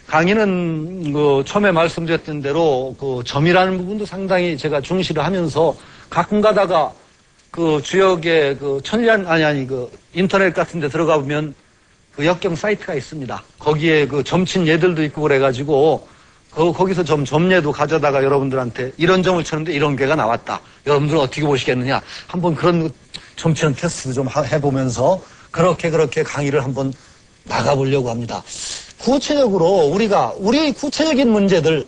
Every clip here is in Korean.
강의는 처음에 말씀드렸던 대로 점이라는 부분도 상당히 제가 중시를 하면서 가끔 가다가 주역에 인터넷 같은 데 들어가 보면 역경 사이트가 있습니다. 거기에 점친 예들도 있고 그래가지고 거기서 점예도 가져다가 여러분들한테 이런 점을 쳤는데 이런 괴가 나왔다. 여러분들은 어떻게 보시겠느냐. 한번 그런 점치는 테스트도 좀 해보면서 그렇게 강의를 한번 나가보려고 합니다. 구체적으로 우리 구체적인 문제들,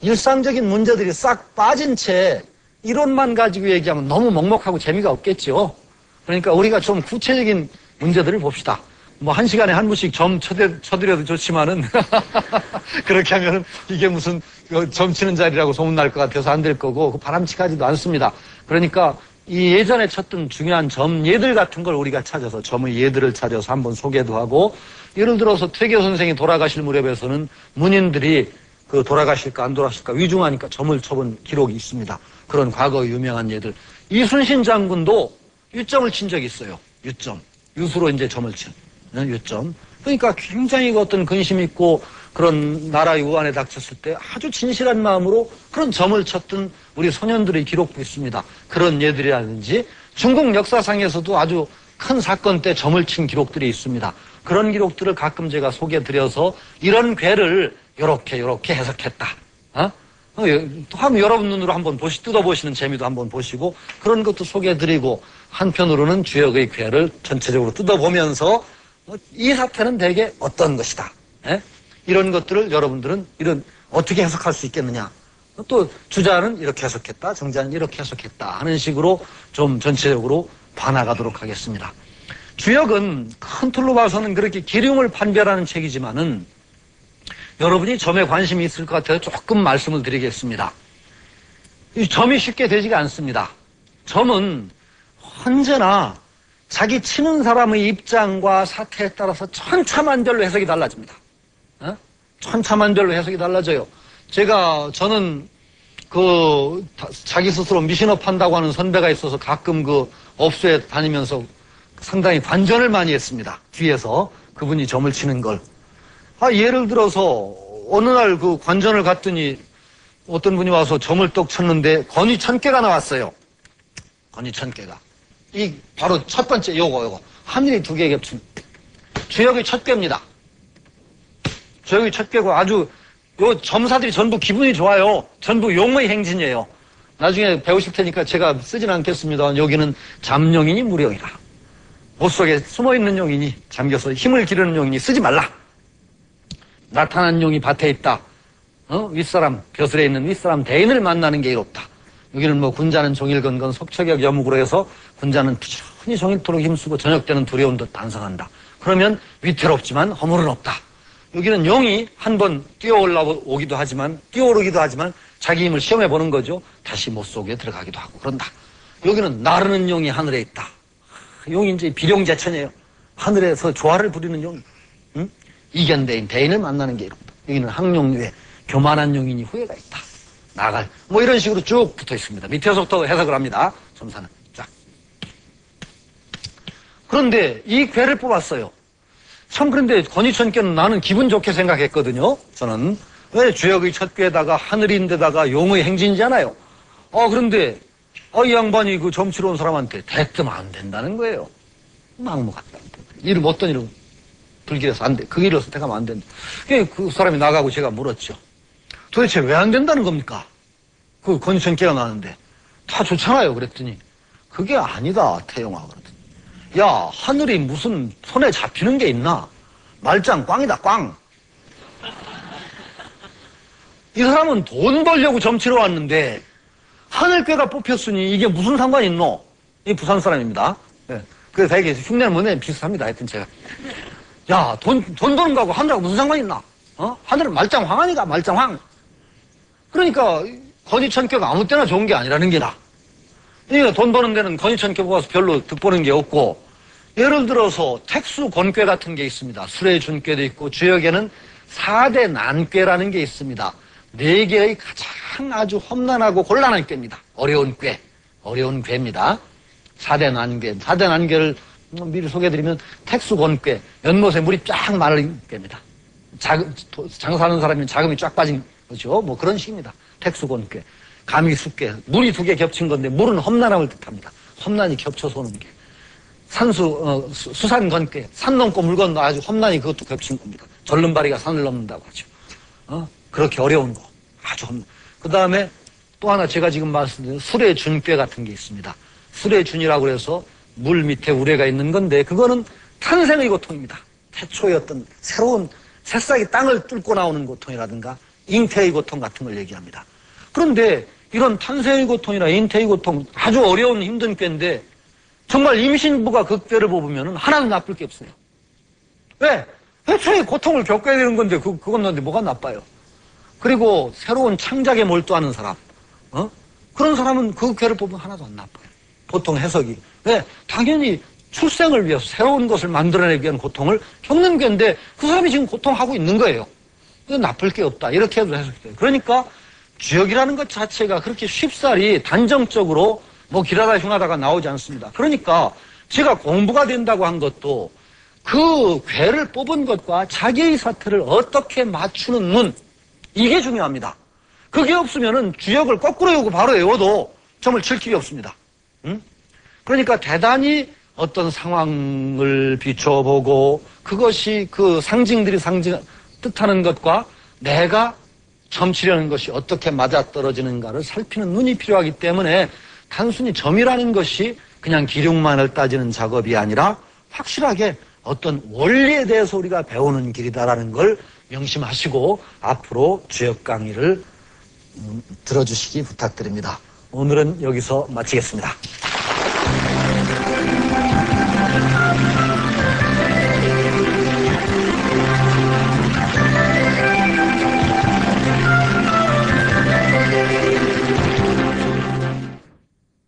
일상적인 문제들이 싹 빠진 채 이론만 가지고 얘기하면 너무 먹먹하고 재미가 없겠죠. 그러니까 우리가 좀 구체적인 문제들을 봅시다. 한 시간에 한 분씩 점 쳐드려도 좋지만은, 그렇게 하면은 이게 무슨 점 치는 자리라고 소문날 것 같아서 안 될 거고, 바람직하지도 않습니다. 그러니까 이 예전에 쳤던 중요한 점 예들 같은 걸 우리가 찾아서 점의 예들을 찾아서 한번 소개도 하고, 예를 들어서 퇴계 선생이 돌아가실 무렵에서는 문인들이 돌아가실까 안 돌아가실까 위중하니까 점을 쳐본 기록이 있습니다. 그런 과거 유명한 예들. 이순신 장군도 유점을 친 적이 있어요. 유점. 유수로 이제 점을 친 유점. 그러니까 굉장히 어떤 근심 있고 그런 나라의 우환에 닥쳤을 때 아주 진실한 마음으로 그런 점을 쳤던 우리 소년들의 기록도 있습니다. 그런 예들이라든지 중국 역사상에서도 아주 큰 사건 때 점을 친 기록들이 있습니다. 그런 기록들을 가끔 제가 소개드려서 이런 괴를 요렇게 해석했다. 한번 여러분 눈으로 한번 뜯어보시는 재미도 한번 보시고 그런 것도 소개해드리고 한편으로는 주역의 괴를 전체적으로 뜯어보면서 이 사태는 대개 어떤 것이다. 이런 것들을 여러분들은 어떻게 해석할 수 있겠느냐. 또 주자는 이렇게 해석했다. 정자는 이렇게 해석했다. 하는 식으로 좀 전체적으로 봐나가도록 하겠습니다. 주역은 큰 틀로 봐서는 그렇게 기륭을 판별하는 책이지만은 여러분이 점에 관심이 있을 것 같아서 조금 말씀을 드리겠습니다. 이 점이 쉽게 되지가 않습니다. 점은 언제나 자기 치는 사람의 입장과 사태에 따라서 천차만별로 해석이 달라집니다. 천차만별로 해석이 달라져요. 저는 자기 스스로 미신업 한다고 하는 선배가 있어서 가끔 업소에 다니면서 상당히 관전을 많이 했습니다. 뒤에서 그분이 점을 치는 걸. 예를 들어서 어느 날 관전을 갔더니 어떤 분이 와서 점을 떡 쳤는데 건이 1000개가 나왔어요. 건이 1000개가. 바로 첫 번째 요거. 하늘이 2개 겹친 주역의 첫 괴입니다. 주역의 첫 괴고 아주 점사들이 전부 기분이 좋아요. 전부 용의 행진이에요. 나중에 배우실 테니까 제가 쓰진 않겠습니다. 여기는 잠용이니 무령이라. 옷 속에 숨어있는 용이니 잠겨서 힘을 기르는 용이니 쓰지 말라. 나타난 용이 밭에 있다. 윗사람, 벼슬에 있는 윗사람 대인을 만나는 게 이롭다. 여기는 군자는 종일건건 속처격 여묵으로 해서 군자는 부지런히 종일토록 힘쓰고 저녁 때는 두려운 듯 반성한다. 그러면 위태롭지만 허물은 없다. 여기는 용이 한번 뛰어오르기도 하지만 자기 힘을 시험해보는 거죠. 다시 못 속에 들어가기도 하고 그런다. 여기는 나르는 용이 하늘에 있다. 용이 이제 비룡제천이에요. 하늘에서 조화를 부리는 용. 이견대인, 대인을 만나는 게 이롭다. 여기는 항용유에 교만한 용인이 후회가 있다. 나갈. 이런 식으로 쭉 붙어 있습니다. 밑에서부터 해석을 합니다. 점사는. 쫙. 그런데 이 괴를 뽑았어요. 참 그런데 건이천께는 나는 기분 좋게 생각했거든요. 저는. 왜 주역의 첫 괴에다가 하늘인데다가 용의 행진이잖아요. 그런데 이 양반이 점치러 온 사람한테 대뜸 안 된다는 거예요. 막무 같다. 이름 어떤 이름? 불길해서 안 돼. 그 길에서 택하면 안 된다. 그 사람이 나가고 제가 물었죠. 도대체 왜 안 된다는 겁니까? 건이천께가 나왔는데. 다 좋잖아요. 그랬더니 그게 아니다. 태영아. 그러더니. 야, 하늘이 무슨 손에 잡히는 게 있나? 말짱 꽝이다. 꽝. 이 사람은 돈 벌려고 점치러 왔는데 하늘괴가 뽑혔으니 이게 무슨 상관이 있노? 이 부산 사람입니다. 그래서 되게 흉내는 뭐냐 비슷합니다. 하여튼 제가. 야, 돈 버는 거하고 하늘하고 무슨 상관이 있나? 하늘은 말짱황하니까 말짱황. 그러니까 건이천께가 아무 때나 좋은 게 아니라는 게나. 그러니까 돈 버는 데는 건이천께 뽑아서 별로 득보는 게 없고 예를 들어서 택수 권괴 같은 게 있습니다. 술의 준괴도 있고 주역에는 4대 난괴라는 게 있습니다. 4개의 가장 아주 험난하고 곤란한 꾀입니다. 어려운 괴입니다. 4대 난괴. 4대 난괴를 미리 소개해드리면 택수 권괴, 연못에 물이 쫙 마른 꾀입니다. 장사하는 사람이 자금이 쫙 빠진 거죠. 뭐 그런 식입니다. 택수권괴, 가미수괴, 물이 두 개 겹친 건데 물은 험난함을 뜻합니다. 험난이 겹쳐서 오는 게. 수산건괴, 산 넘고 물 건너 아주 험난이 그것도 겹친 겁니다. 절름발이가 산을 넘는다고 하죠. 그렇게 어려운 거. 아주 험난. 그 다음에 또 하나 제가 지금 말씀드린 수레준괴 같은 게 있습니다. 수레준이라고 해서 물 밑에 우레가 있는 건데 그거는 탄생의 고통입니다. 태초의 어떤 새로운 새싹이 땅을 뚫고 나오는 고통이라든가 잉태의 고통 같은 걸 얘기합니다. 그런데 이런 탄생의 고통이나 잉태의 고통 아주 어려운 힘든 꾀인데 정말 임신부가 그 꾀를 뽑으면 하나도 나쁠 게 없어요. 왜? 애초에 고통을 겪어야 되는 건데 그건 너한테 뭐가 나빠요. 그리고 새로운 창작에 몰두하는 사람 그런 사람은 그 꾀를 뽑으면 하나도 안 나빠요. 보통 해석이. 왜? 당연히 출생을 위해서 새로운 것을 만들어내기 위한 고통을 겪는 꾀인데 그 사람이 지금 고통하고 있는 거예요. 나쁠 게 없다. 이렇게 해도 해석돼요. 그러니까 주역이라는 것 자체가 그렇게 쉽사리 단정적으로 뭐 길하다 흉하다가 나오지 않습니다. 그러니까 제가 공부가 된다고 한 것도 그 궤를 뽑은 것과 자기의 사태를 어떻게 맞추는 눈 이게 중요합니다. 그게 없으면은 주역을 거꾸로 외우고 바로 외워도 점을 칠 길이 없습니다. 그러니까 대단히 어떤 상황을 비춰보고 그것이 그 상징들이 뜻하는 것과 내가 점치려는 것이 어떻게 맞아떨어지는가를 살피는 눈이 필요하기 때문에 단순히 점이라는 것이 그냥 기lum만을 따지는 작업이 아니라 확실하게 어떤 원리에 대해서 우리가 배우는 길이다라는 걸 명심하시고 앞으로 주역 강의를 들어주시기 부탁드립니다. 오늘은 여기서 마치겠습니다.